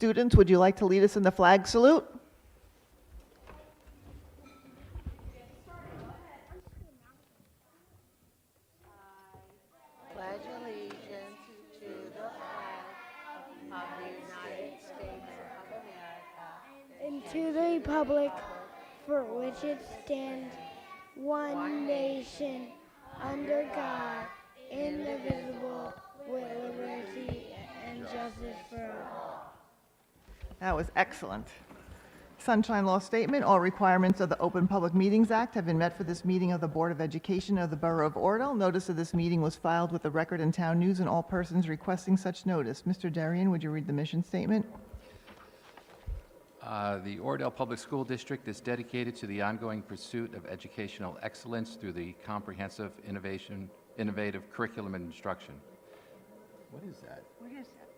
Students, would you like to lead us in the flag salute? Pledge allegiance to the flag of the United States of America and to the republic for which it stands, one nation, under God, indivisible, with liberty and justice for all. That was excellent. Sunshine Law Statement. All requirements of the Open Public Meetings Act have been met for this meeting of the Board of Education of the Borough of Oradell. Notice of this meeting was filed with the Record and Town News and all persons requesting such notice. Mr. Darian, would you read the mission statement? The Oradell Public School District is dedicated to the ongoing pursuit of educational excellence through the comprehensive innovative curriculum and instruction. What is that? What is that?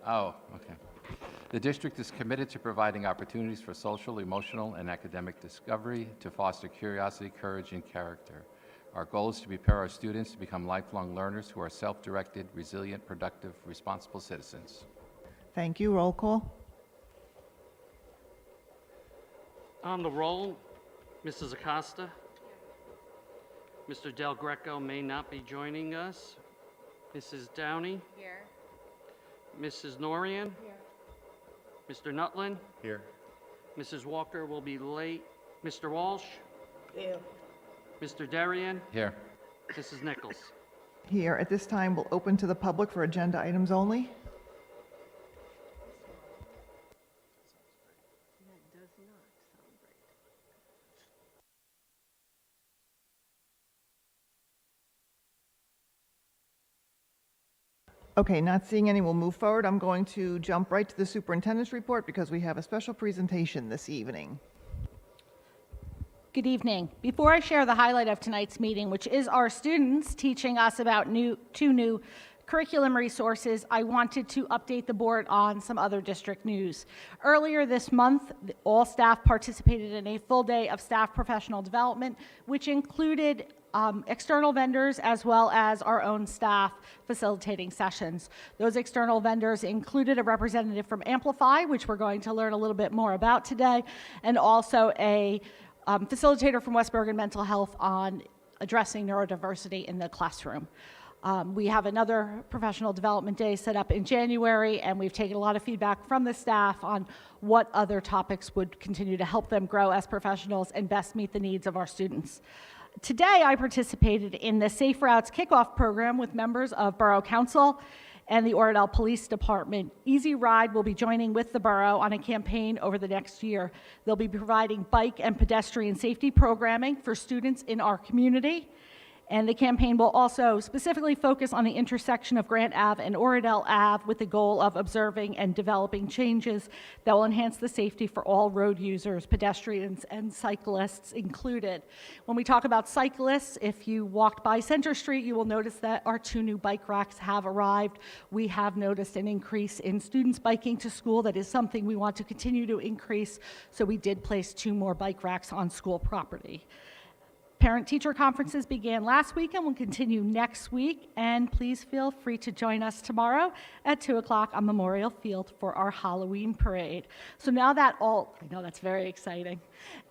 Oh, okay. The district is committed to providing opportunities for social, emotional, and academic discovery to foster curiosity, courage, and character. Our goal is to prepare our students to become lifelong learners who are self-directed, resilient, productive, responsible citizens. Thank you. Roll call. On the roll, Mrs. Acosta. Mr. Del Greco may not be joining us. Mrs. Downey. Here. Mrs. Norian. Here. Mr. Nutlin. Here. Mrs. Walker will be late. Mr. Walsh. Here. Mr. Darian. Here. Mrs. Nichols. Here, at this time, we'll open to the public for agenda items only. That does not sound great. Okay, not seeing any, we'll move forward. I'm going to jump right to the superintendent's report because we have a special presentation this evening. Good evening. Before I share the highlight of tonight's meeting, which is our students teaching us about two new curriculum resources, I wanted to update the board on some other district news. Earlier this month, all staff participated in a full day of staff professional development, which included external vendors as well as our own staff facilitating sessions. Those external vendors included a representative from Amplify, which we're going to learn a little bit more about today, and also a facilitator from West Bergen Mental Health on addressing neurodiversity in the classroom. We have another professional development day set up in January, and we've taken a lot of feedback from the staff on what other topics would continue to help them grow as professionals and best meet the needs of our students. Today, I participated in the Safe Routes Kickoff program with members of Borough Council and the Oradell Police Department. Easy Ride will be joining with the borough on a campaign over the next year. They'll be providing bike and pedestrian safety programming for students in our community. And the campaign will also specifically focus on the intersection of Grant Ave and Oradell Ave with the goal of observing and developing changes that will enhance the safety for all road users, pedestrians, and cyclists included. When we talk about cyclists, if you walked by Center Street, you will notice that our 2 new bike racks have arrived. We have noticed an increase in students biking to school. That is something we want to continue to increase, so we did place 2 more bike racks on school property. Parent-teacher conferences began last week and will continue next week, and please feel free to join us tomorrow at 2 o'clock on Memorial Field for our Halloween parade. So now that I know that's very exciting,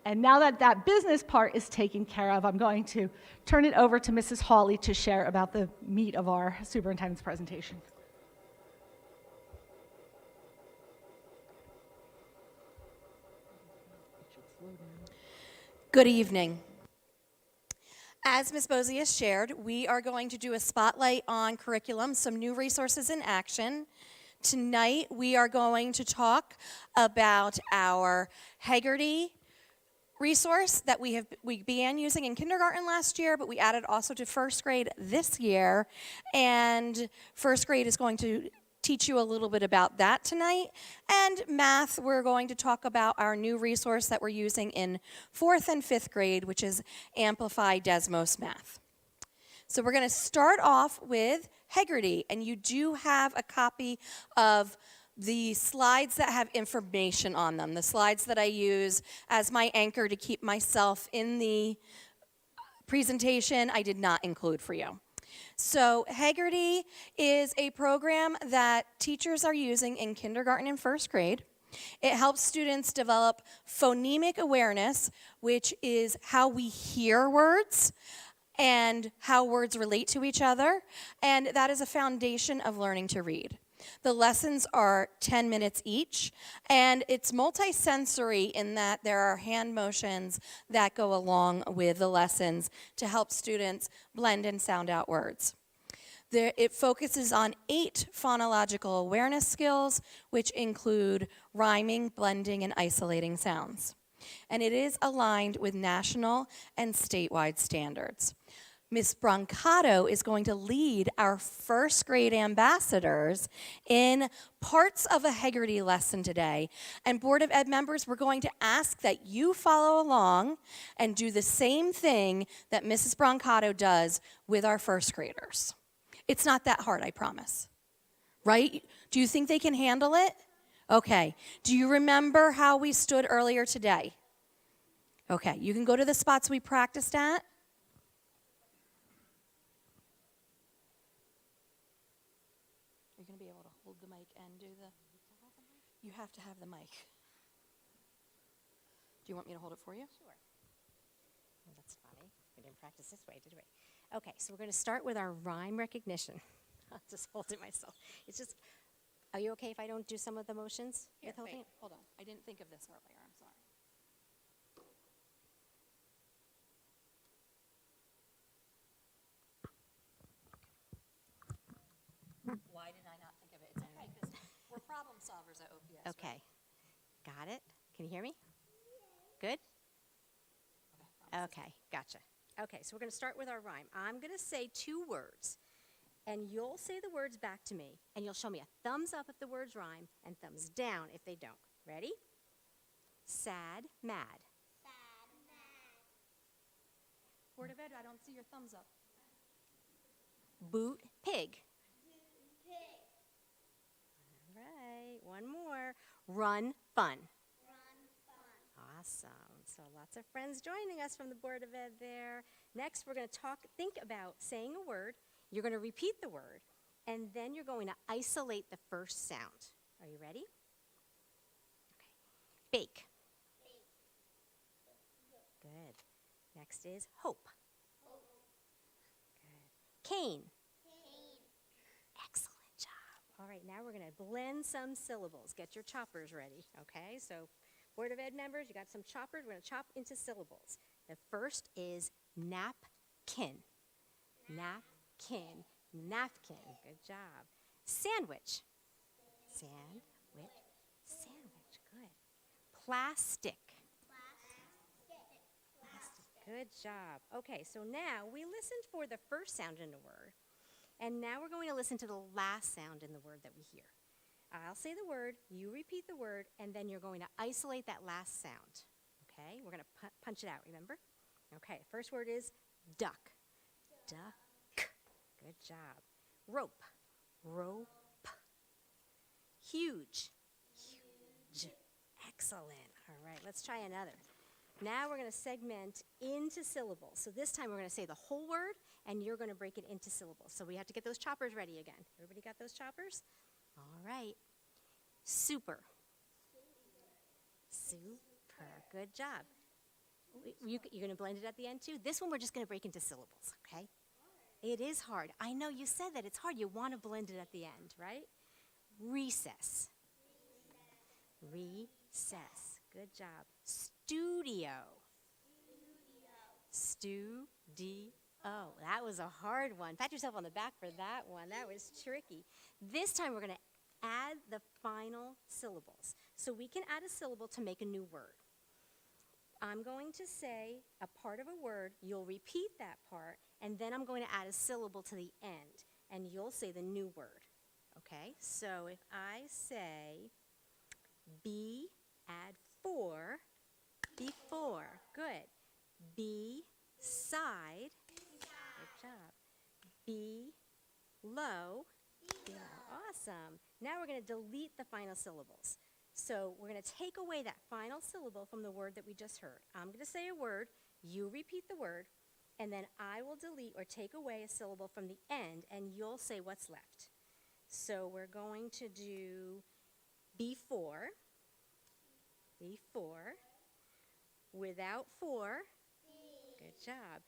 and now that that business part is taken care of, I'm going to turn it over to Mrs. Hawley to share about the meat of our superintendent's presentation. Good evening. As Ms. Bozius shared, we are going to do a spotlight on curriculum, some new resources in action. Tonight, we are going to talk about our Haggerty resource that we began using in kindergarten last year, but we added also to first grade this year. And first grade is going to teach you a little bit about that tonight. And math, we're going to talk about our new resource that we're using in 4th and 5th grade, which is Amplify Desmos Math. So we're going to start off with Haggerty, and you do have a copy of the slides that have information on them, the slides that I use as my anchor to keep myself in the presentation I did not include for you. So Haggerty is a program that teachers are using in kindergarten and first grade. It helps students develop phonemic awareness, which is how we hear words and how words relate to each other, and that is a foundation of learning to read. The lessons are 10 minutes each, and it's multisensory in that there are hand motions that go along with the lessons to help students blend and sound out words. It focuses on 8 phonological awareness skills, which include rhyming, blending, and isolating sounds. And it is aligned with national and statewide standards. Ms. Brancato is going to lead our first grade ambassadors in parts of a Haggerty lesson today. And Board of Ed members, we're going to ask that you follow along and do the same thing that Mrs. Brancato does with our first graders. It's not that hard, I promise. Right? Do you think they can handle it? Okay. Do you remember how we stood earlier today? Okay. You can go to the spots we practiced at. You're going to be able to hold the mic and do the... You have to have the mic. Do you want me to hold it for you? Sure. Well, that's funny. We didn't practice this way, did we? Okay, so we're going to start with our rhyme recognition. I'll just hold it myself. It's just, are you okay if I don't do some of the motions? Here, with holding wait, it? hold on. I didn't think of this earlier. I'm sorry. Why did I not think of it? It's okay, because we're problem solvers at OPS. right? Okay, got it. Can you hear me? Good? Okay, gotcha. Okay, so we're going to start with our rhyme. I'm going to say 2 words, and you'll say the words back to me, and you'll show me a thumbs up if the words rhyme and thumbs down if they don't. Ready? Sad, mad. Sad, mad. Board of Ed, I don't see your thumbs up. Boot, pig. Pig. All right, one more. Run, fun. Run, fun. Awesome. So lots of friends joining us from the Board of Ed there. Next, we're going to think about saying a word. You're going to repeat the word, and then you're going to isolate the first sound. Are you ready? Okay. Bake. Good. Next is hope. Good. Cane. Excellent job. All right, now we're going to blend some syllables. Get your choppers ready, okay? So Board of Ed members, you got some choppers. We're going to chop into syllables. The first is napkin. Napkin. Napkin. Good job. Sandwich. Sandwich. Sandwich. Good. Plastic. Plastic. Good job. Okay, so now we listened for the first sound in a word, and now we're going to listen to the last sound in the word that we hear. I'll say the word, you repeat the word, and then you're going to isolate that last sound. Okay? We're going to punch it out, remember? Okay, first word is duck. Duck. Good job. Rope. Rope. Huge. Huge. Excellent. All right, let's try another. Now we're going to segment into syllables. So this time we're going to say the whole word, and you're going to break it into syllables. So we have to get those choppers ready again. Everybody got those choppers? All right. Super. Super. Good job. You're going to blend it at the end too? This one we're just going to break into syllables, okay? It is hard. I know you said that it's hard. You want to blend it at the end, right? Recess. Recess. Good job. Studio. Studio. That was a hard one. Pat yourself on the back for that one. That was tricky. This time we're going to add the final syllables. So we can add a syllable to make a new word. I'm going to say a part of a word, you'll repeat that part, and then I'm going to add a syllable to the end, and you'll say the new word. Okay? So if I say be, add for, before. Good. Beside. Good job. Below. Below. Awesome. Now we're going to delete the final syllables. So we're going to take away that final syllable from the word that we just heard. I'm going to say a word, you repeat the word, and then I will delete or take away a syllable from the end, and you'll say what's left. So we're going to do before, without for, good job,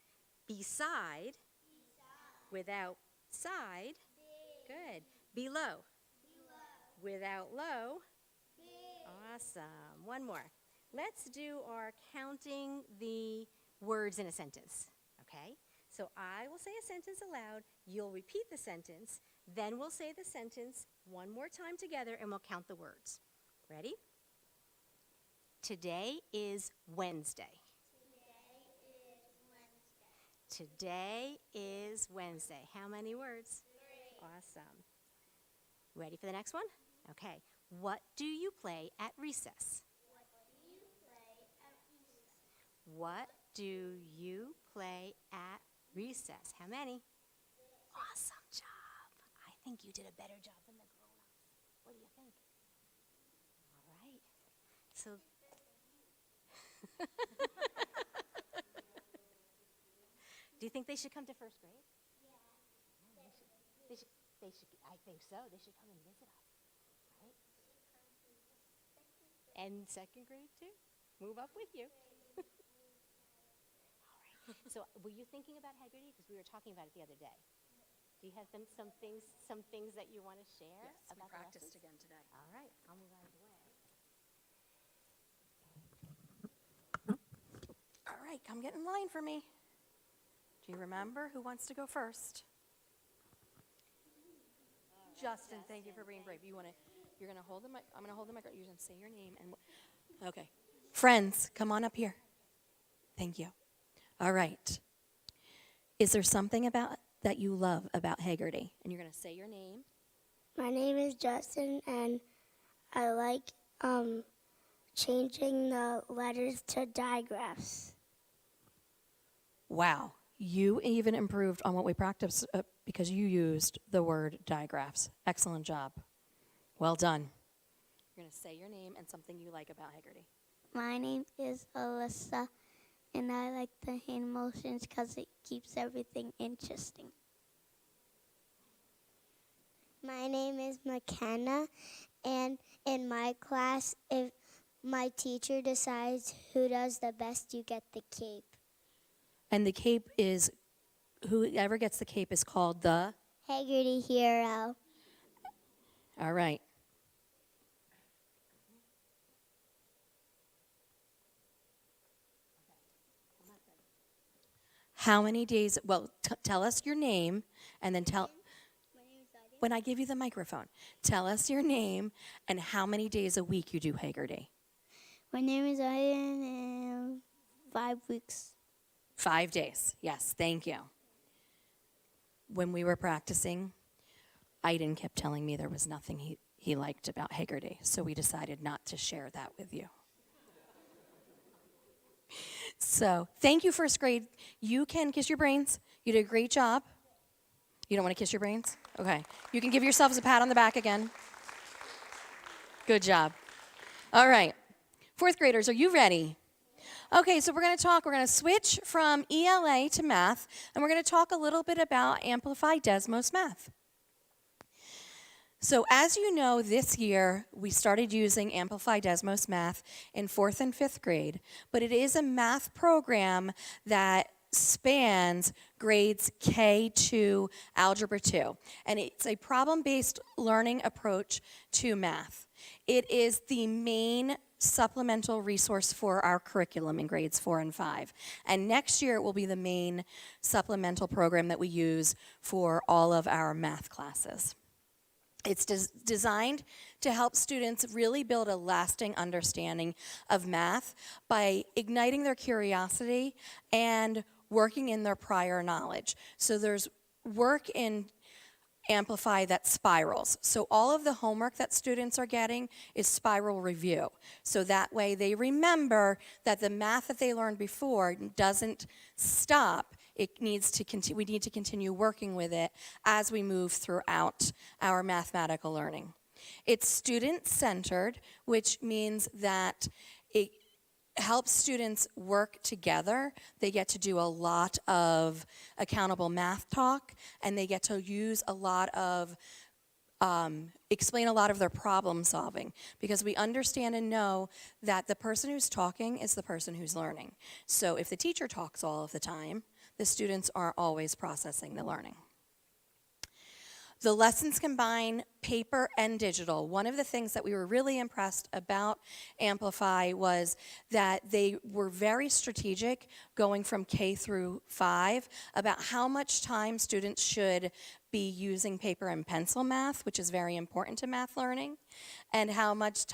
beside, without side, good, below, without low, awesome. One more. Let's do our counting the words in a sentence, okay? So I will say a sentence aloud, you'll repeat the sentence, then we'll say the sentence one more time together and we'll count the words. Ready? Today is Wednesday. Today is Wednesday. How many words? 3. Awesome. Ready for the next one? Okay. What do you play at recess? What do you play at recess? How many? Awesome job. I think you did a better job than the grown-ups. What do you think? All right. So do you think they should come to first grade? Yeah. They should, I think so. They should come and visit us, right? And second grade too. Move up with you. All right. So were you thinking about Haggerty? Because we were talking about it the other day. Do you have some things that you want to share about the lessons? Practiced again today. All right. I'll move out of the way. All right, come get in line for me. Do you remember who wants to go first? Justin, thank you for being brave. You're gonna hold the mic. I'm gonna hold the mic. You're gonna say your name and. Okay, friends, come on up here. Thank you. All right. Is there something that you love about Haggerty? And you're gonna say your name. My name is Justin, and I like changing the letters to digraphs. Wow, you even improved on what we practiced because you used the word digraphs. Excellent job. Well done. You're going to say your name and something you like about Haggerty. My name is Alyssa, and I like the hand motions because it keeps everything interesting. My name is McKenna, and in my class, if my teacher decides who does the best, you get the cape. And the cape is, whoever gets the cape is called the? Haggerty Hero. All right. How many days, well, tell us your name, and then when I give you the microphone, tell us your name and how many days a week you do Haggerty. My name is Ian, and 5 weeks. 5 days, yes, thank you. When we were practicing, Aiden kept telling me there was nothing he liked about Haggerty, so we decided not to share that with you. So, thank you, first grade. You can kiss your brains. You did a great job. You don't want to kiss your brains? Okay. You can give yourselves a pat on the back again. Good job. All right. Fourth graders, are you ready? Okay, so we're going to switch from ELA to math, and we're going to talk a little bit about Amplify Desmos Math. So as you know, this year we started using Amplify Desmos Math in 4th and 5th grade, but it is a math program that spans grades K to Algebra 2, and it's a problem-based learning approach to math. It is the main supplemental resource for our curriculum in grades 4 and 5. And next year it will be the main supplemental program that we use for all of our math classes. It's designed to help students really build a lasting understanding of math by igniting their curiosity and working in their prior knowledge. So there's work in Amplify that spirals. So all of the homework that students are getting is spiral review. So that way they remember that the math that they learned before doesn't stop. It needs to we need to continue working with it as we move throughout our mathematical learning. It's student-centered, which means that helps students work together. They get to do a lot of accountable math talk, and they get to use a lot of explain a lot of their problem solving, because we understand and know that the person who's talking is the person who's learning. So if the teacher talks all of the time, the students aren't always processing the learning. The lessons combine paper and digital. One of the things that we were really impressed about Amplify was that they were very strategic going from K through 5 about how much time students should be using paper and pencil math, which is very important to math learning, and how much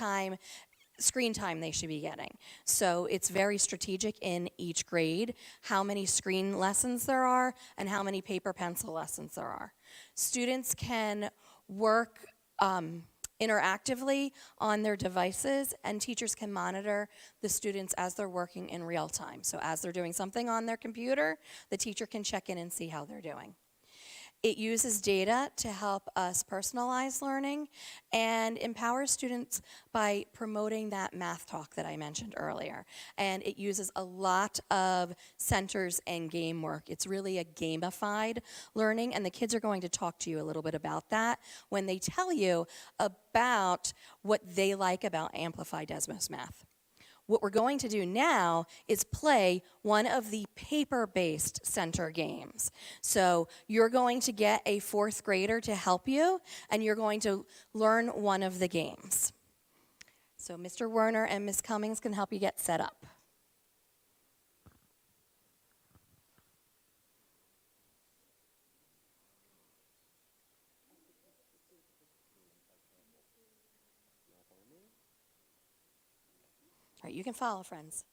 screen time they should be getting. So it's very strategic in each grade, how many screen lessons there are and how many paper pencil lessons there are. Students can work interactively on their devices, and teachers can monitor the students as they're working in real time. So as they're doing something on their computer, the teacher can check in and see how they're doing. It uses data to help us personalize learning and empower students by promoting that math talk that I mentioned earlier. And it uses a lot of centers and game work. It's really a gamified learning, and the kids are going to talk to you a little bit about that when they tell you about what they like about Amplify Desmos Math. What we're going to do now is play one of the paper-based center games. So you're going to get a 4th grader to help you, and you're going to learn one of the games. So Mr. Werner and Ms. Cummings can help you get set up. All right, you can follow, friends.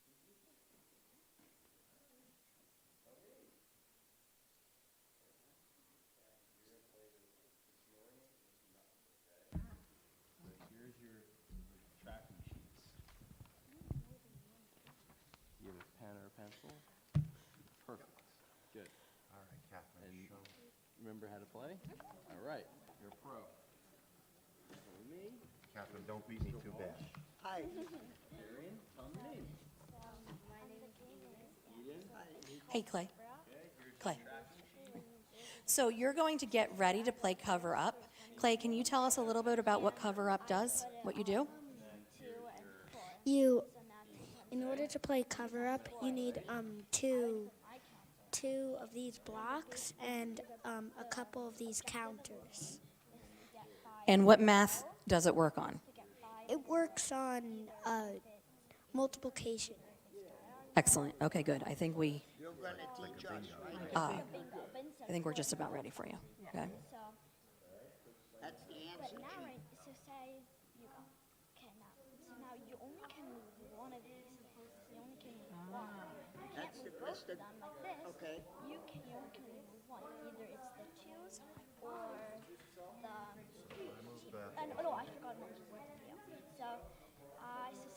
Here's your tracking sheets. You have a pen or a pencil? Perfect. Good. All right, Catherine. And remember how to play? All right. You're a pro. Follow me. Catherine, don't beat me too bad. Marion, tell me your name. Hey, Clay. Clay. So you're going to get ready to play Cover Up. Clay, can you tell us a little bit about what Cover Up does, what you do? In order to play cover up, you need two of these blocks and a couple of these counters. And what math does it work on? It works on multiplication. Excellent. Okay, good. I think we're just about ready for you. Okay. That's the answer. But now, so say you go. Okay, now you only can move one of these. You only can move one. You can't move both of them like this. Okay. You only can move one. Either it's the twos or the. No, I forgot one. So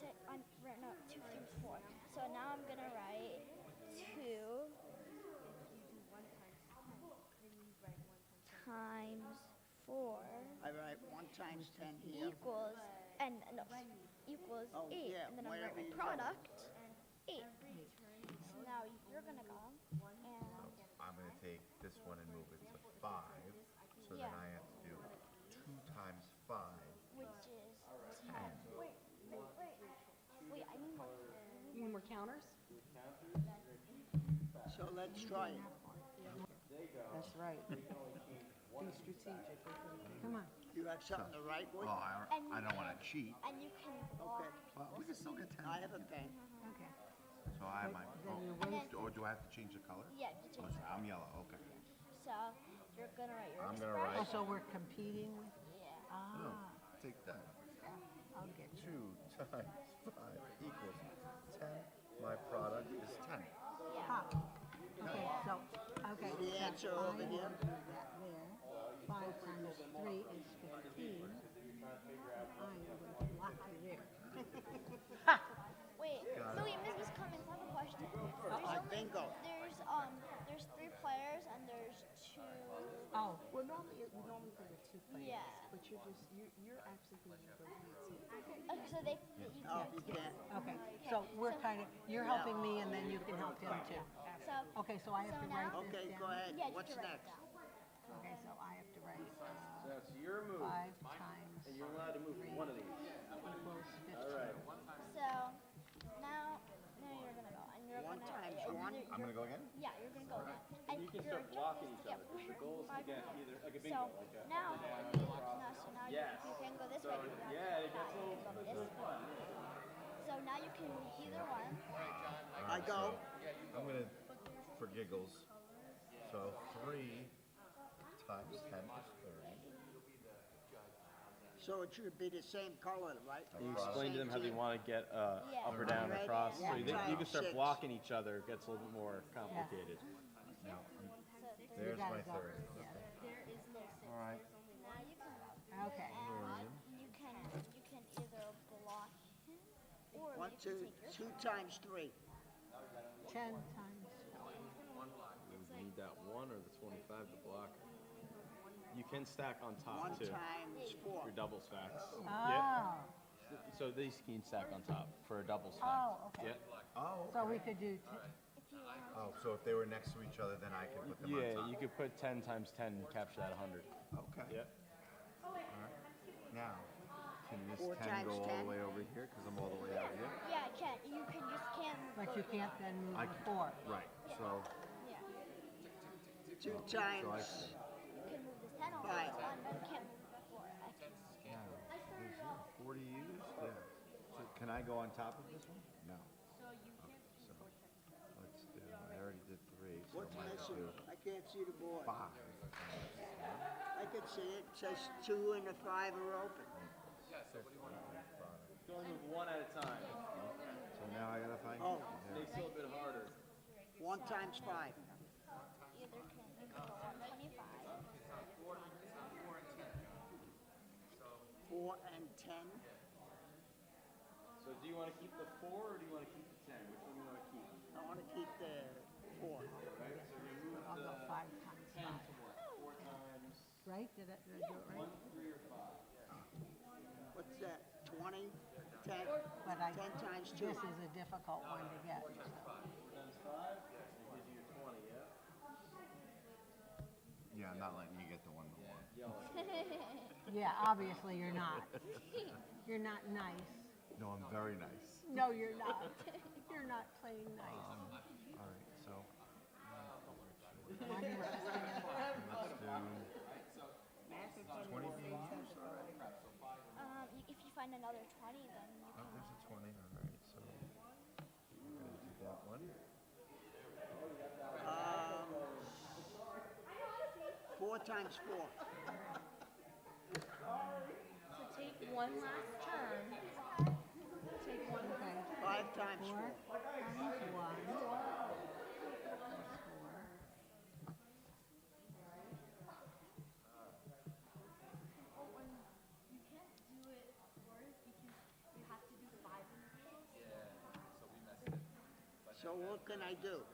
say I'm right now 2 times 4. So now I'm gonna write 2 times 4 I write 1 times 10 here. equals equals Oh, 8, yeah, and then I'm wherever write you my go. product 8. So now you're gonna go and I'm going to take this one and move it to 5. So then I have to do 2 times 5. which is 10. Wait, I need more. You need more counters? So let's try it. That's right. Be strategic. Come on. You have something to write with? Oh, I don't want to cheat. And you can walk. Okay. We can still get 10. I have a pen. Okay. So I have my, or do I have to change the color? Yeah, you change it. I'm yellow, okay. So you're gonna write your I'm going to expression. write, Also, we're competing with, Yeah. no, take that. I'll get 2 times 5 equals 10. My product is 10. Ha. Okay, so, okay. The that's answer over 5 here. That there. 5 times 3 is 15. I am going to lock you there. Wait, so wait, Mrs. Cummins, I have a question. Bingo. There's 3 players and there's 2. Oh, well, normally there are 2 players. Yeah. But you're actually going to go So you Oh, you can't. Okay, so we're kind of, you're helping me and then you can help him too. So, Okay, so I have to write this Okay, down. go ahead. yeah, you What's can write it next? down. Okay, so I have to write, That's your move. 5 times And you're allowed to move one of these. equals 15. All right. So now you're gonna go, and you're One gonna. times and one? you're- I'm gonna go again? Yeah, you're gonna go again. And You can your start objective blocking is each to get other, 'cause the goal is to five get points. either, like a So bingo, like a. now, so now Yes. you can go this way. If you want. Yeah, it Now gets a you little, can go it's a this little fun. So now you can either one. I go. I'm gonna, for giggles, so 3 times 10 is 30. So it should be the same color, right? You explain to them how they want to get Yeah. up or down, Right. across. So One you can times start 6. blocking each other. It gets a little bit more complicated. Now, So there's gotta my go. 30. there is no six. All right. Now you can. Okay. And you can either block him or 1, you can 2, take your 2 times 3. 10 times. You need that 1 or the 25 to block. You can stack on top 1 too. times 4. Your double stacks. Oh, So these can stack on top for a double stack. oh, okay. Yeah. Oh, So we could do, oh, so if they were next to each other, then I could put them on Yeah, top. you could put 10 times 10 and capture that 100. Okay. Yeah. All right. Now, can this 4 10 times go all 10? the way over here? Because I'm all the way out here. Yeah, it can. You can just can't move. but you can't then move I the can- 4. Right. So, Yeah. 2 so I times You can move this 10 over Five. this one, but you can't move the 4. now, 40 used? Yeah. So can I go on top of this one? No. Okay, so let's do, I already did 3, so What's I might missing? do I can't see the board. 5. I can see it. It says 2 and the 5 are open. You only move one at a time. So now I gotta find. Oh. Makes it a little bit harder. 1 times 5. Either can go on 25. 4 and 10. So do you want to keep the 4 or do you want to keep the 10? Which one do you want to keep? I want to keep the 4. Right? So you move I'll go the 5 times 10 5. to what? 4 times Right? Did I do it right? 1, 3, or 5. What's that? 20? 10? But I, 10 times 2. this is a difficult one to get. 4 times 5 gives you your 20, yeah? Yeah, I'm not letting you get the 1 to 1. Yeah, obviously you're not. You're not nice. No, I'm very nice. No, you're not. You're not playing nice. All right, so One is to stand. let's do 20 being used already. If you find another 20, then you Oh, there's a 20. All right, so I'm gonna do that one. 4 times 4. So take one last turn. Take one. Okay. 5 times 4 4. times 1 is 4. So what can I do?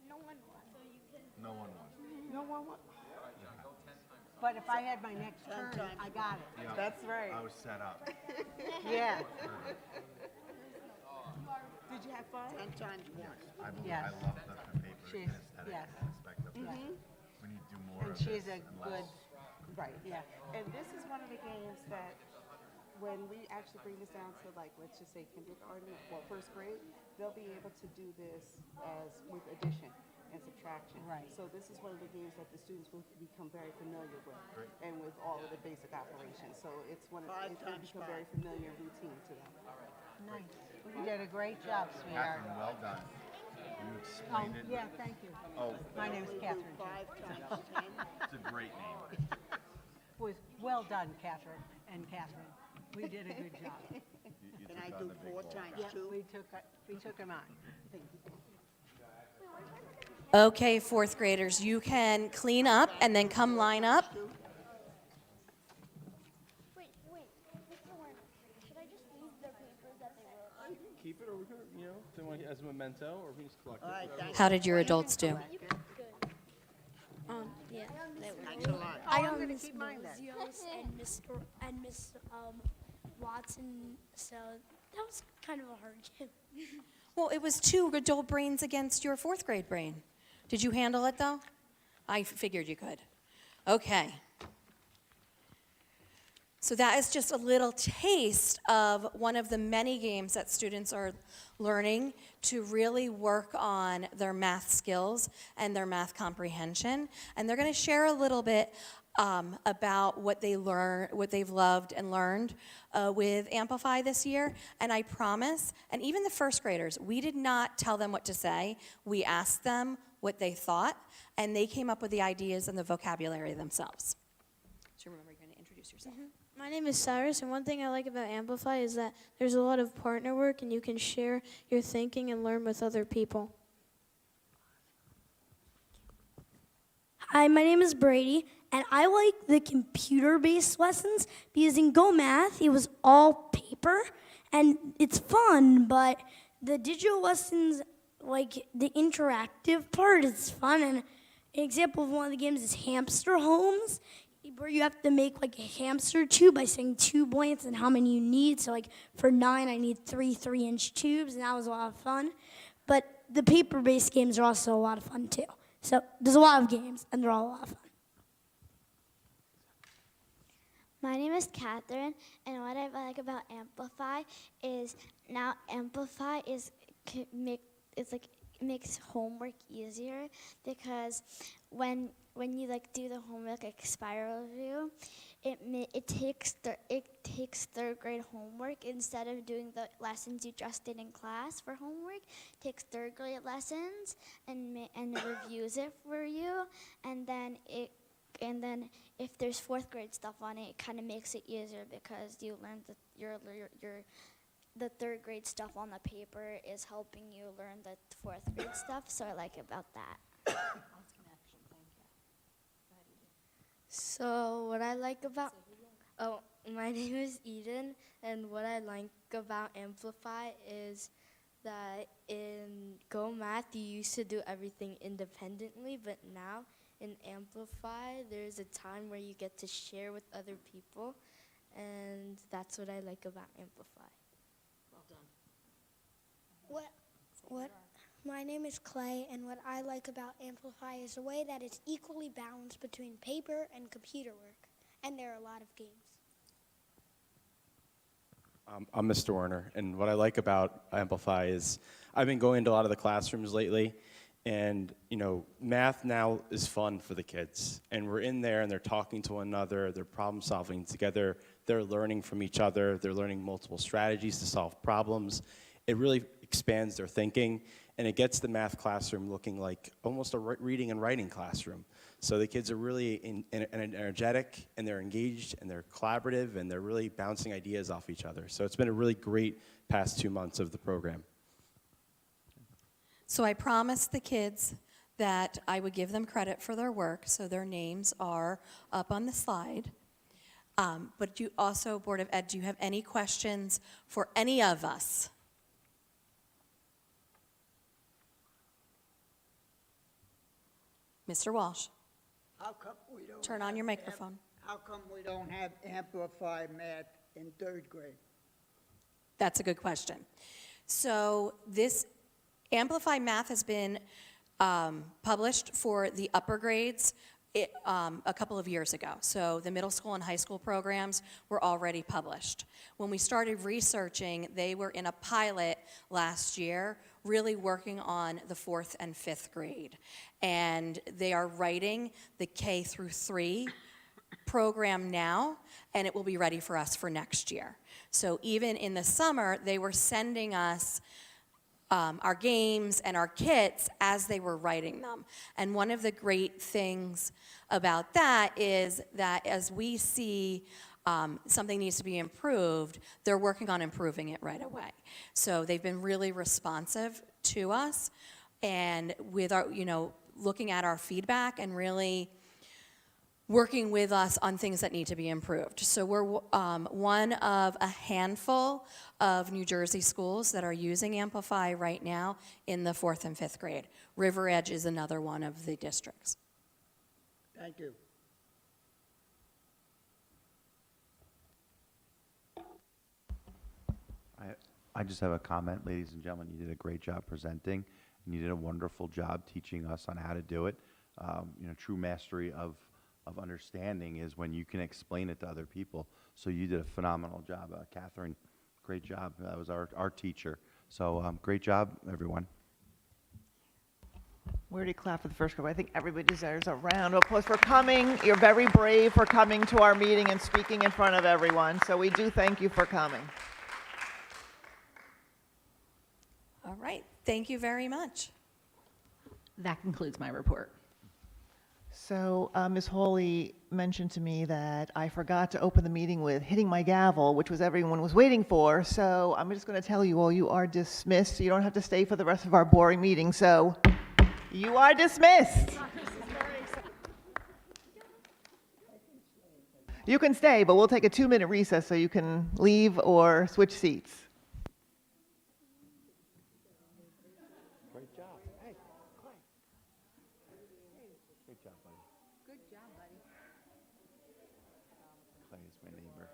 no one won. So you can. No one won. No one wa- But if I had my next 10 turn, times I got it. Yeah, That's right. I was set up. Yeah. Did you have fun? 10 times 1. Yes. I love the paper She's- aesthetic yes. aspect of this. We need to do more And of she's this a and good, less. right, yeah. And this is one of the games that when we actually bring this down to, like, let's just say kindergarten or first grade, they'll be able to do this as with addition and subtraction. Right. So this is one of the games that the students will become very familiar with and with all of the basic operations. So it's one of 5 it will times become 5. very familiar routine to them. Nice. You did a great job, sweetheart. Catherine, well done. You Oh, explained it. yeah, thank you. Oh, My name's We do Catherine. 5 times 10. it's a great name. Was well done, Catherine and Catherine. We did a good job. You Can took I on do the big 4 ball. times Yeah, 2? we took him on. Thank you. Okay, fourth graders, you can clean up and then come line up. Wait. Mr. Warner, should I just leave the papers that they wrote? You can keep it, or we can, you know, if they want it as a memento, or we can just collect All right, it. thank How did your adults do? You can. Good. Yeah. Thanks a lot. I I'm got gonna Miss keep mine then. Bozios and Miss Watson, so that was kind of a hard game. Well, it was 2 adult brains against your 4th grade brain. Did you handle it, though? I figured you could. Okay. So that is just a little taste of one of the many games that students are learning to really work on their math skills and their math comprehension. And they're going to share a little bit about what they've loved and learned with Amplify this year. And I promise, and even the first graders, we did not tell them what to say. We asked them what they thought, and they came up with the ideas and the vocabulary themselves. So remember, you're going to introduce yourself. My name is Cyrus, and one thing I like about Amplify is that there's a lot of partner work, and you can share your thinking and learn with other people. Hi, my name is Brady, and I like the computer-based lessons because in Go Math, it was all paper, and it's fun, but the digital lessons, like the interactive part, is fun. And an example of one of the games is Hamster Homes, where you have to make like a hamster tube by saying 2 blanks and how many you need. So like for 9, I need 3 3-inch tubes, and that was a lot of fun. But the paper-based games are also a lot of fun too. So there's a lot of games, and they're all a lot of fun. My name is Catherine, and what I like about Amplify is now Amplify makes homework easier, because when you like do the homework like spiral view, it takes 3rd grade homework instead of doing the lessons you just did in class for homework. It takes 3rd grade lessons and reviews it for you, and then if there's 4th grade stuff on it, it kind of makes it easier because you learn the 3rd grade stuff on the paper is helping you learn the 4th grade stuff. So I like about that. So what I like about, my name is Eden, and what I like about Amplify is that in Go Math, you used to do everything independently, but now in Amplify, there's a time where you get to share with other people, and that's what I like about Amplify. Well done. What? My name is Clay, and what I like about Amplify is the way that it's equally balanced between paper and computer work, and there are a lot of games. I'm Mr. Werner, and what I like about Amplify is I've been going to a lot of the classrooms lately, and math now is fun for the kids, and we're in there and they're talking to one another, they're problem solving together, they're learning from each other, they're learning multiple strategies to solve problems. It really expands their thinking, and it gets the math classroom looking like almost a reading and writing classroom. So the kids are really energetic, and they're engaged, and they're collaborative, and they're really bouncing ideas off each other. So it's been a really great past 2 months of the program. So I promised the kids that I would give them credit for their work, so their names are up on the slide. But you also, Board of Ed, do you have any questions for any of us? Mr. Walsh, How come we don't turn on have your microphone. How come we don't have Amplify Math in 3rd grade? That's a good question. So this Amplify Math has been published for the upper grades a couple of years ago. So the middle school and high school programs were already published. When we started researching, they were in a pilot last year, really working on the 4th and 5th grade. And they are writing the K through 3 program now, and it will be ready for us for next year. So even in the summer, they were sending us our games and our kits as they were writing them. And one of the great things about that is that as we see something needs to be improved, they're working on improving it right away. So they've been really responsive to us, and with our, looking at our feedback and really working with us on things that need to be improved. So we're one of a handful of New Jersey schools that are using Amplify right now in the 4th and 5th grade. River Edge is another one of the districts. Thank you. I just have a comment, ladies and gentlemen. You did a great job presenting, and you did a wonderful job teaching us on how to do it. True mastery of understanding is when you can explain it to other people. So you did a phenomenal job, Catherine. Great job. That was our teacher. So great job, everyone. We already clapped for the first group. I think everybody deserves a round of applause for coming. You're very brave for coming to our meeting and speaking in front of everyone. So we do thank you for coming. All right, thank you very much. That concludes my report. So Ms. Hawley mentioned to me that I forgot to open the meeting with hitting my gavel, which was everyone was waiting for. So I'm just going to tell you all, you are dismissed. You don't have to stay for the rest of our boring meeting. So you are dismissed. You can stay, but we'll take a 2-minute recess so you can leave or switch seats. Great job. Hey, Clay. Great job, buddy. Good job, buddy. Clay is my neighbor.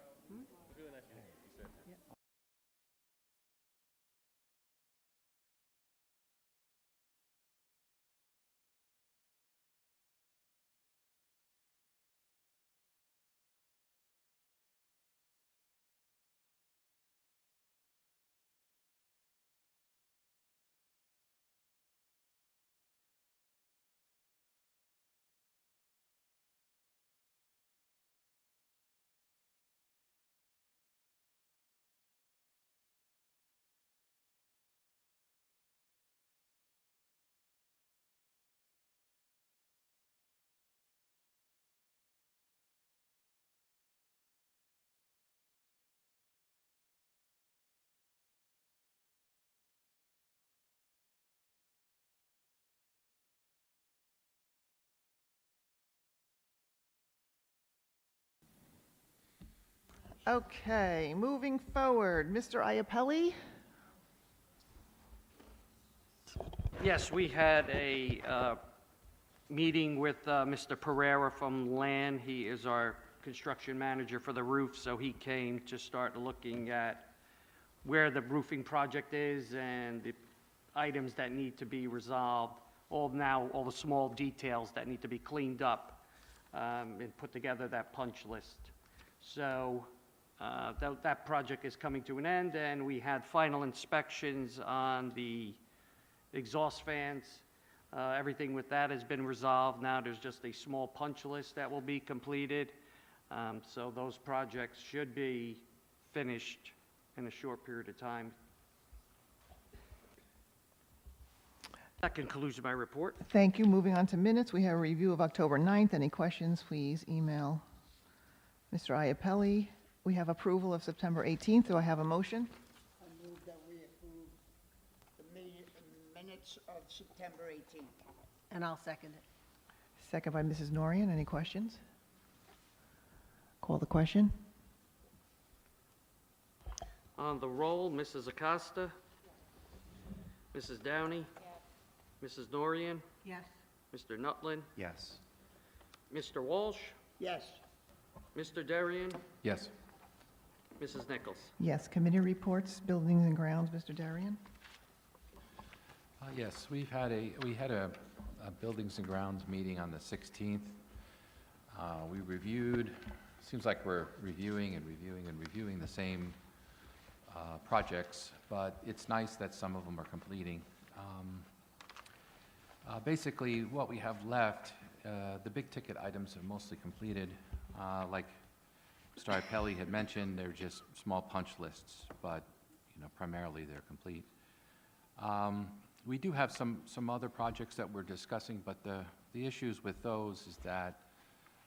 Okay, moving forward, Mr. Iapelli? Yes, we had a meeting with Mr. Pereira from LAN. He is our construction manager for the roof, so he came to start looking at where the roofing project is and the items that need to be resolved, all the small details that need to be cleaned up, and put together that punch list. So that project is coming to an end, and we had final inspections on the exhaust fans. Everything with that has been resolved. Now there's just a small punch list that will be completed. So those projects should be finished in a short period of time. That concludes my report. Thank you. Moving on to minutes, we have a review of October 9th. Any questions, please email Mr. Iapelli. We have approval of September 18th. Do I have a motion? I move that we approve the minutes of September 18th. And I'll second it. Second by Mrs. Norian. Any questions? Call the question. On the roll, Mrs. Acosta. Mrs. Downey. Mrs. Norian. Yes. Mr. Nutlin. Yes. Mr. Walsh. Yes. Mr. Darian. Yes. Mrs. Nichols. Yes. Committee reports, buildings and grounds, Mr. Darian. Yes, we had a Buildings and Grounds meeting on the 16th. We reviewed, seems like we're reviewing the same projects, but it's nice that some of them are completing. Basically, what we have left, the big ticket items are mostly completed. Like Mr. Iapelli had mentioned, they're just small punch lists, but primarily they're complete. We do have some other projects that we're discussing, but the issues with those is that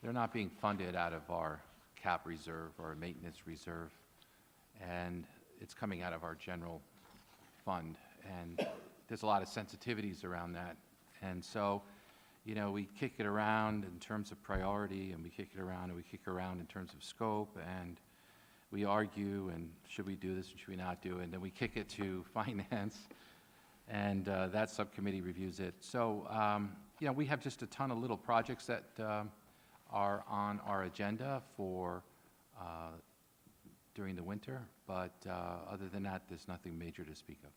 they're not being funded out of our cap reserve or maintenance reserve, and it's coming out of our general fund, and there's a lot of sensitivities around that. And so, we kick it around in terms of priority, and we kick it around, and we kick it around in terms of scope, and we argue, and should we do this, and should we not do it, and then we kick it to finance, and that subcommittee reviews it. So, we have just a ton of little projects that are on our agenda for during the winter, but other than that, there's nothing major to speak of.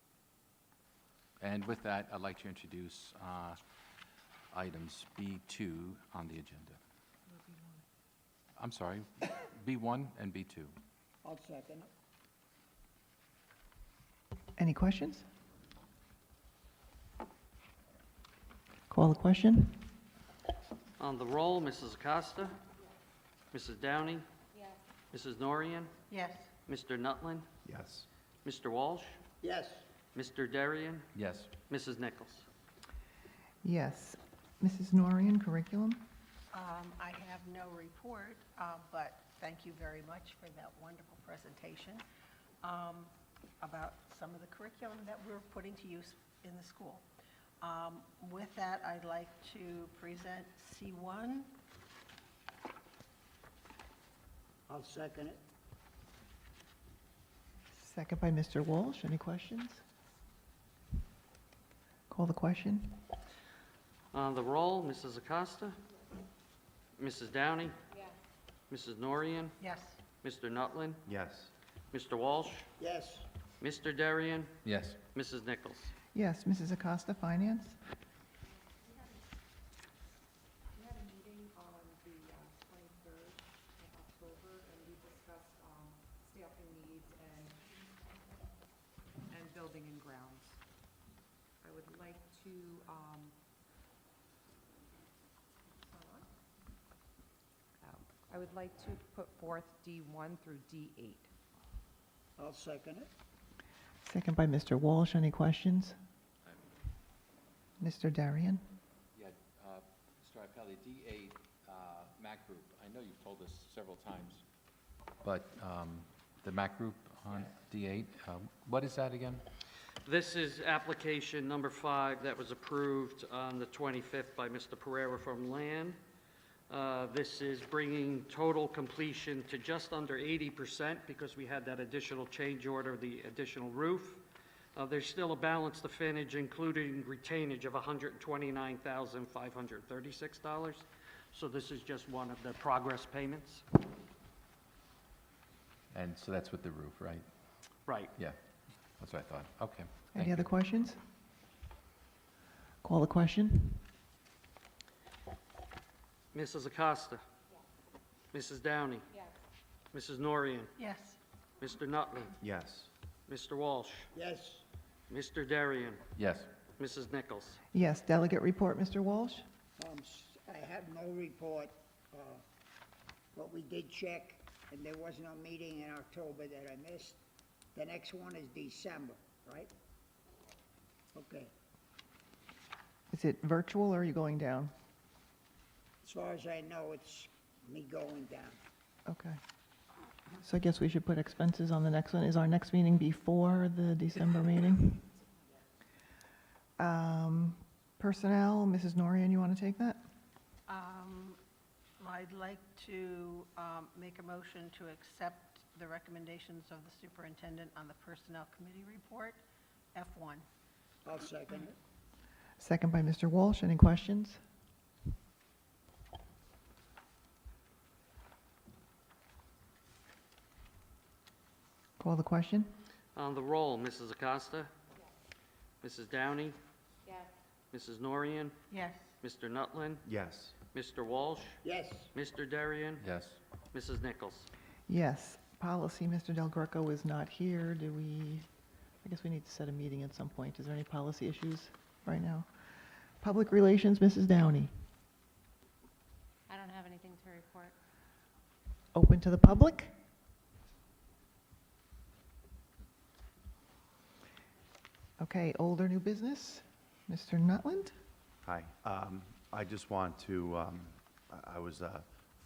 And with that, I'd like to introduce items B2 on the agenda. I'm sorry, B1 and B2. I'll second it. Any questions? Call the question. On the roll, Mrs. Acosta? Mrs. Downey? Yes. Mrs. Norian? Yes. Mr. Nutlin? Yes. Mr. Walsh? Yes. Mr. Darian? Yes. Mrs. Nichols? Yes. Mrs. Norian, curriculum? I have no report, but thank you very much for that wonderful presentation about some of the curriculum that we're putting to use in the school. With that, I'd like to present C1. I'll second it. Second by Mr. Walsh. Any questions? Call the question. On the roll, Mrs. Acosta? Mrs. Downey? Yes. Mrs. Norian? Yes. Mr. Nutlin? Yes. Mr. Walsh? Yes. Mr. Darian? Yes. Mrs. Nichols? Yes. Mrs. Acosta, finance? We had a meeting on the 23rd of October, and we discussed staffing needs and building and grounds. I would like to, I would like to put forth D1 through D8. I'll second it. Second by Mr. Walsh. Any questions? Mr. Darian? Yeah, Mr. Iapelli, D8, MAC group, I know you've told us several times, but the MAC group on D8, what is that again? This is application number 5 that was approved on the 25th by Mr. Pereira from Land. This is bringing total completion to just under 80% because we had that additional change order, the additional roof. There's still a balance to finish, including retainage of $129,536. So this is just one of the progress payments. And so that's with the roof, right? Right. Yeah, that's what I thought. Okay. Any thank other you. questions? Call the question. Mrs. Acosta? Mrs. Downey? Yes. Mrs. Norian? Yes. Mr. Nutlin? Yes. Mr. Walsh? Yes. Mr. Darian? Yes. Mrs. Nichols? Yes. Delegate report, Mr. Walsh? I have no report, but we did check, and there was no meeting in October that I missed. The next one is December, right? Okay. Is it virtual or are you going down? As far as I know, it's me going down. Okay. So I guess we should put expenses on the next one. Is our next meeting before the December meeting? Personnel, Mrs. Norian, you want to take that? I'd like to make a motion to accept the recommendations of the superintendent on the Personnel Committee report, F1. I'll second it. Second by Mr. Walsh. Any questions? Call the question. On the roll, Mrs. Acosta? Mrs. Downey? Yes. Mrs. Norian? Yes. Mr. Nutlin? Yes. Mr. Walsh? Yes. Mr. Darian? Yes. Mrs. Nichols? Yes. Policy, Mr. Del Greco is not here. Do we, I guess we need to set a meeting at some point. Is there any policy issues right now? Public relations, Mrs. Downey. I don't have anything to report. Open to the public? Okay, old or new business? Mr. Nutland? Hi. I just want to, I was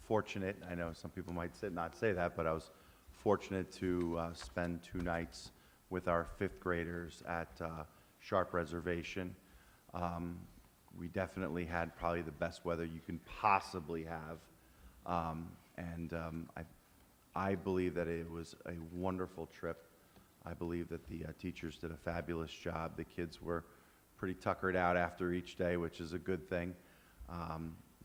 fortunate, I know some people might not say that, but I was fortunate to spend 2 nights with our 5th graders at Sharp Reservation. We definitely had probably the best weather you can possibly have. I believe that it was a wonderful trip. I believe that the teachers did a fabulous job. The kids were pretty tuckered out after each day, which is a good thing.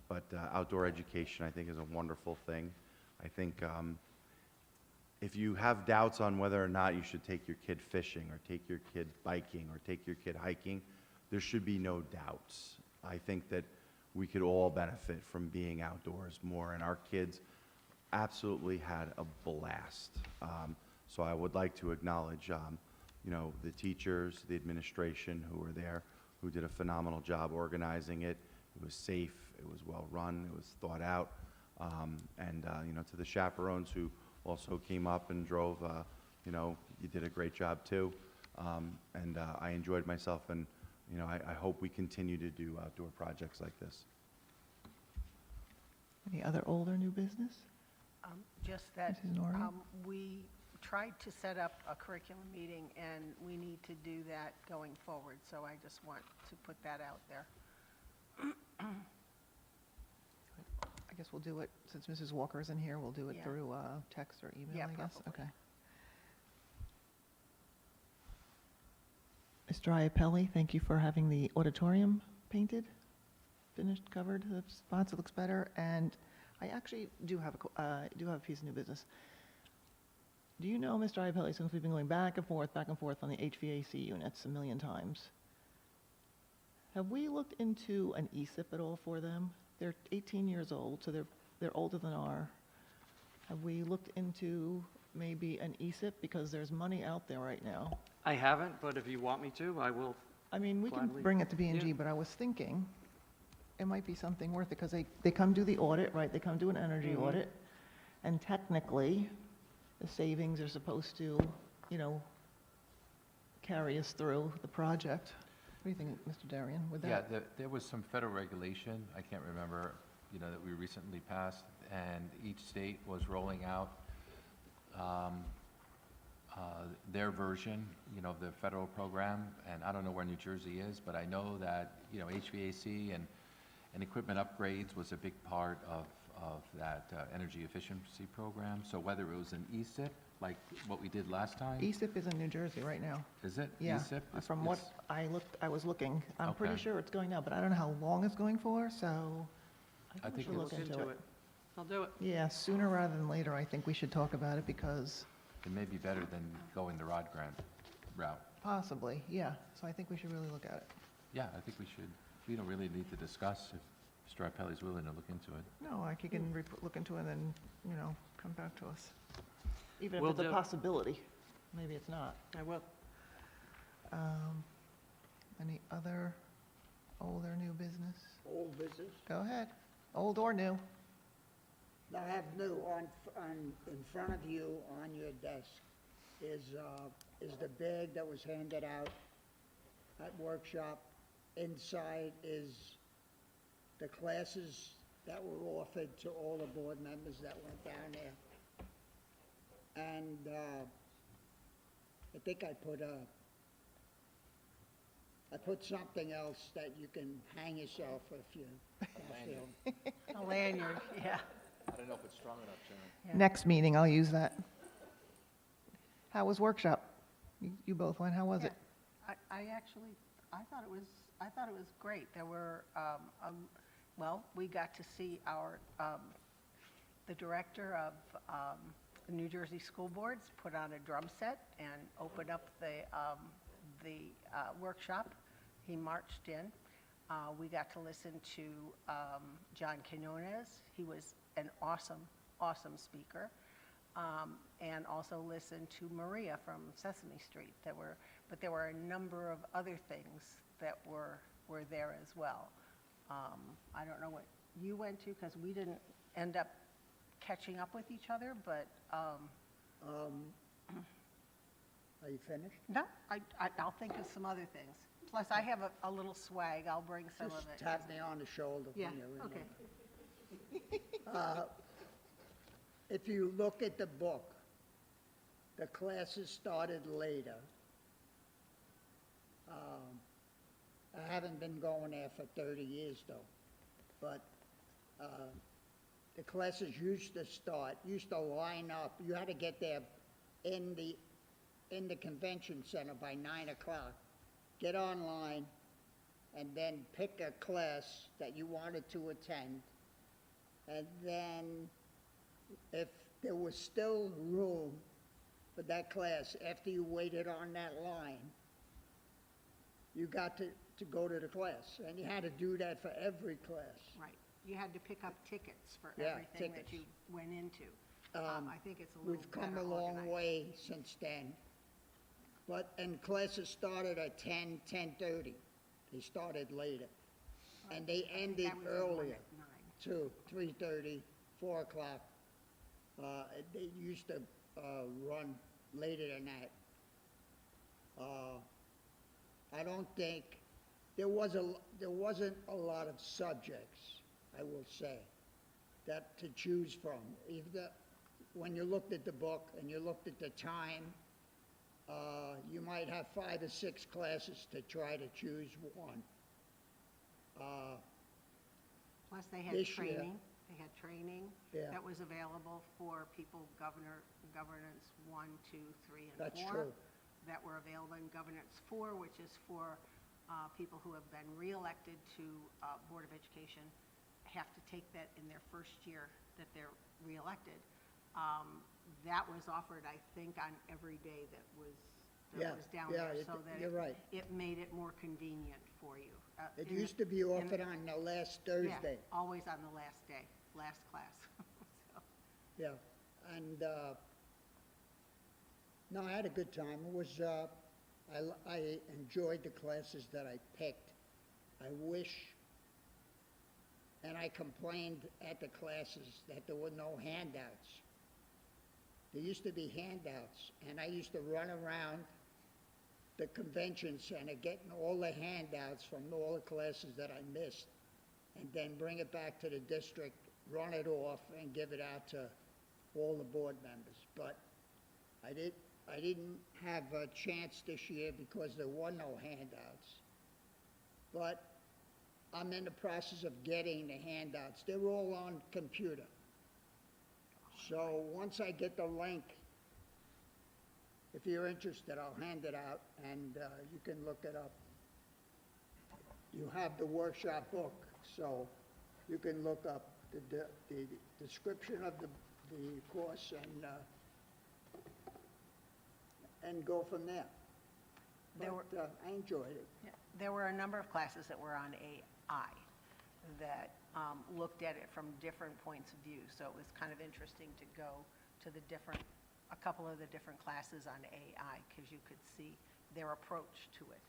but outdoor education, I think, is a wonderful thing. I think if you have doubts on whether or not you should take your kid fishing or take your kid biking or take your kid hiking, there should be no doubts. I think that we could all benefit from being outdoors more, and our kids absolutely had a blast. So I would like to acknowledge, you know, the teachers, the administration who were there, who did a phenomenal job organizing it. It was safe, it was well run, it was thought out, and you know, to the chaperones who also came up and drove, you know, you did a great job too, and I enjoyed myself, and you know, I hope we continue to do outdoor projects like this. Any other old or new business? Just that Mrs. Norrie? we tried to set up a curriculum meeting, and we need to do that going forward, so I just want to put that out there. I guess we'll do it, since Mrs. Walker isn't here, we'll do it Yeah. through text or email, Yeah, I guess? probably. Okay. Mr. Iapelli, thank you for having the auditorium painted, finished, covered, the spots, it looks better, and I actually do have a piece of new business. Do you know, Mr. Iapelli, since we've been going back and forth on the HVAC units a million times, have we looked into an ESIP at all for them? They're 18 years old, so they're older than our. Have we looked into maybe an ESIP, because there's money out there right now? I haven't, but if you want me to, I will. I mean, we can Gladly. bring it to B&G, Yeah. but I was thinking it might be something worth it, because they come do the audit, right? They come do an energy Mhm. audit, and technically, the savings are supposed to, you know, carry us through the project. What do you think, Mr. Darian, with Yeah, that? there was some federal regulation, I can't remember, you know, that we recently passed, and each state was rolling out their version, you know, of the federal program, and I don't know where New Jersey is, but I know that, you know, HVAC and equipment upgrades was a big part of that energy efficiency program. So whether it was an ESIP, like what we did last time, ESIP is in New Jersey right now. is it? Yeah, ESIP? from what I was looking, I'm pretty Okay. sure it's going now, but I don't know how long it's going for, so I think we should we'll look into it. I'll do it. Yeah, sooner rather than later, I think we should talk about it, because It may be better than going the Rod Grant route. possibly, yeah. So I think we should really look at it. Yeah, I think we should. We don't really need to discuss if Mr. Iapelli's willing to look into it. No, like you can look into it and then, you know, come back to us. Even if Will it's a do. possibility. Maybe it's not. I will. Any other old or new business? Old business. Go ahead. Old or new. I have new in front of you on your desk is the bag that was handed out at workshop. Inside is the classes that were offered to all the board members that went down there. And I think I put something else that you can hang yourself if you feel. A lanyard, yeah. I don't know if it's strong enough, Sharon. Next meeting, I'll use that. How was workshop? You both went, how was it? I actually, I thought it was great. There were, well, we got to see the director of the New Jersey School Boards put on a drum set and open up the workshop. He marched in. We got to listen to John Quinones. He was an awesome speaker. And also listen to Maria from Sesame Street. But there were a number of other things that were there as well. I don't know what you went to, because we didn't end up catching up with each other, but, Are you finished? no, I'll think of some other things. Plus, I have a little swag, I'll bring some of Just it. tap me on the shoulder Yeah, when you're in okay. there. If you look at the book, the classes started later. I haven't been going there for 30 years though, but the classes used to line up. You had to get there in the convention center by 9 o'clock, get online, and then pick a class that you wanted to attend, And then if there was still room for that class after you waited on that line, you got to go to the class. And you had to do that for every class. Right. You had to pick up tickets for Yeah, everything that tickets. you went into. I think it's a little We've come better a long organized. way since then. And classes started at 10:30. They started later. And they ended that was the one earlier, at 9. too, 3:30, 4 o'clock. They used to run later than that. I don't think, there wasn't a lot of subjects, I will say, that to choose from. When you looked at the book and you looked at the time, you might have 5 or 6 classes to try to choose one. Plus, they had This year- training. They had training Yeah. that was available for people, governance 1, 2, 3, and 4. That's true. That were available in governance 4, which is for people who have been reelected to Board of Education, have to take that in their first year that they're reelected. That was offered, I think, on every day that was down there, so that you're right. it made it more convenient for you. It in the- used to be offered on the last Thursday. Yeah, always on the last day, last class. So, Yeah, and, no, I had a good time. It was, I enjoyed the classes that I picked. I wish, and I complained at the classes that there were no handouts. There used to be handouts, and I used to run around the convention center getting all the handouts from all the classes that I missed, and then bring it back to the district, run it off, and give it out to all the board members. But I didn't have a chance this year because there were no handouts. But I'm in the process of getting the handouts. They're all on computer. So once I get the link, if you're interested, I'll hand it out and you can look it up. You have the workshop book, so you can look up the description of the course and go from there. But I enjoyed it. yeah, there were a number of classes that were on AI that looked at it from different points of view. So it was kind of interesting to go to a couple of the different classes on AI because you could see their approach to it.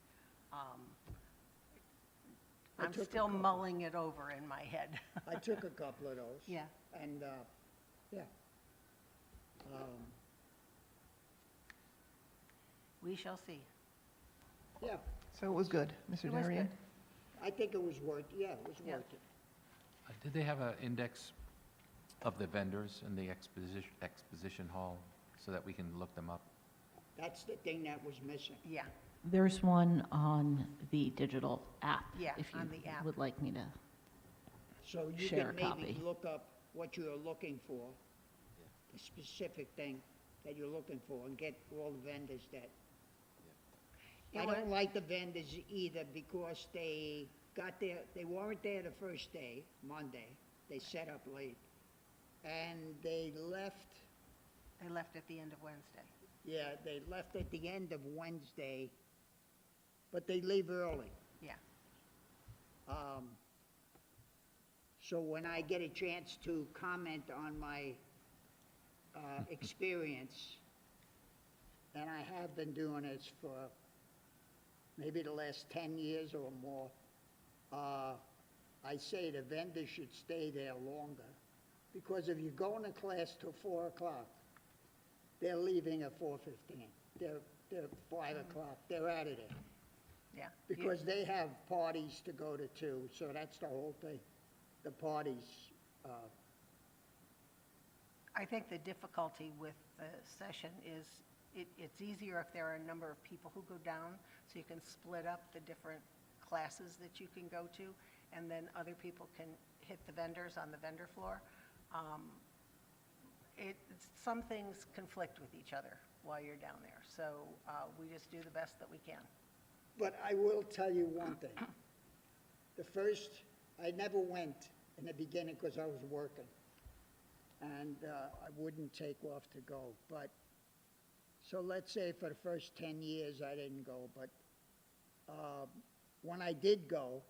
I'm took a still couple. mulling it over in my head. I took a couple of those. Yeah. And, yeah. We shall see. Yeah, So it was good, Mr. It was Darian? good. I think it was worth, it was Yeah. worth it. Did they have an index of the vendors in the exposition hall so that we can look them up? That's the thing that was missing. Yeah, There's one on the digital app. Yeah, if on you the app. would like me to. So you Share can a maybe copy. look up what you're looking for, the specific thing that you're looking for, and get all the vendors that. I don't like the vendors either because they weren't there the first day, Monday. They set up late. And they left, they left at the end of Wednesday. yeah, they left at the end of Wednesday, but they leave early. Yeah. So when I get a chance to comment on my experience, and I have been doing this for maybe the last 10 years or more, I say the vendors should stay there longer. Because if you go into class till 4 o'clock, they're leaving at 4:15. They're 5 o'clock, they're out of there. Yeah. Because they have parties to go to too, so that's the whole thing, the parties. I think the difficulty with the session is it's easier if there are a number of people who go down, so you can split up the different classes that you can go to, and then other people can hit the vendors on the vendor floor. Some things conflict with each other while you're down there, so we just do the best that we can. But I will tell you one thing. I never went in the beginning because I was working. And I wouldn't take off to go. But, so let's say for the first 10 years I didn't go. But when I did go,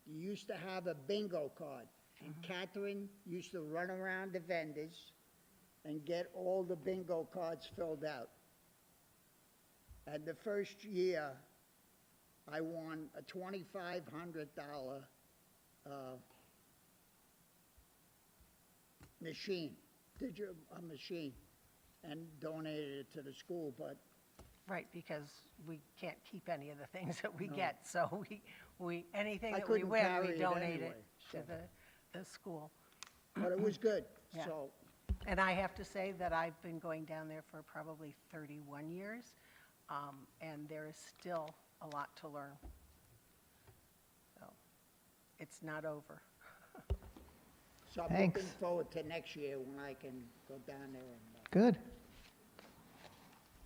you used to have a bingo card. And Catherine used to run around the vendors and get all the bingo cards filled out. And the first year, I won a $2,500 machine, a machine, and donated it to the school, but Right, because we can't keep any of the things that we No. get, so anything I that we couldn't win, carry we it donate anyway, it to so. the school. but it was good, Yeah. so. And I have to say that I've been going down there for probably 31 years, and there is still a lot to learn. So it's not over. So I'm Thanks. looking forward to next year when I can go down there and, Good.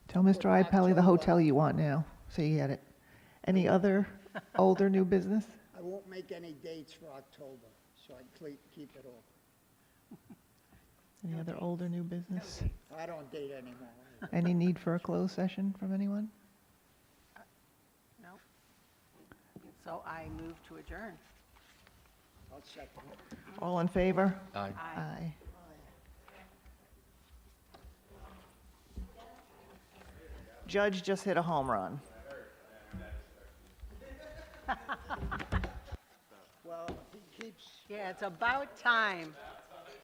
Tell Mr. Iapelli the hotel you want now, so you get it. Any other old or new business? I won't make any dates for October, so I keep it all. Any other old or new business? I don't date anymore. Any need for a closed session from anyone? No? So I move to adjourn. I'll second it. All in favor? Aye. Aye. Judge just hit a home run. Well, he keeps Yeah, it's about time.